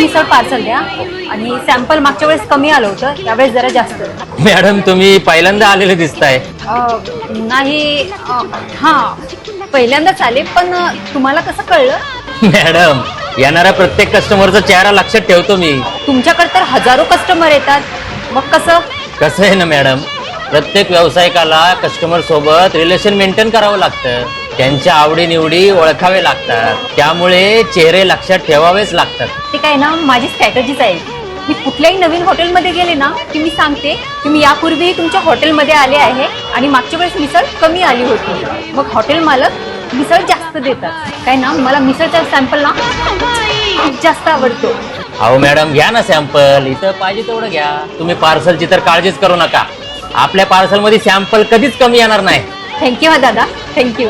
मिसळ parcel द्या आणि sample मागच्या वेळेस कमी आलं होतं, यावेळेस जरा जास्त. मॅडम तुम्ही पहिल्यांदा आलेले दिसताय. नाही, हां पहिल्यांदाच आले, पण तुम्हाला कसं कळलं? मॅडम येणाऱ्या प्रत्येक कस्टमरचा चेहरा लक्षात ठेवतो मी. तुमच्याकडे तर हजारो कस्टमर येतात, मग कसं? कसं आहे ना मॅडम, प्रत्येक व्यावसायिकाला कस्टमर सोबत रिलेशन मेंटेन करावं लागतं. त्यांच्या आवडीनिवडी ओळखावे लागतात, त्यामुळे चेहरे लक्षात ठेवावेच लागतात. ते काय ना, माझी स्ट्रॅटेजीच आहे. मी कुठल्याही नवीन हॉटेलमध्ये गेले ना की मी सांगते की मी यापूर्वीही तुमच्या हॉटेलमध्ये आले आहे आणि मागच्या वेळेस मिसळ कमी आली होती. मग हॉटेल मालक मिसळ जास्त देतात. काय ना, मला मिसळचा सॅम्पल ना खूप जास्त आवडतो. अहो मॅडम घ्या ना सॅम्पल, इथं पाहिजे तेवढं घ्या. तुम्ही पार्सलची तर काळजीच करू नका, आपल्या पार्सलमध्ये सॅम्पल कधीच कमी येणार नाही. थँक्यू हा दादा, थँक्यू.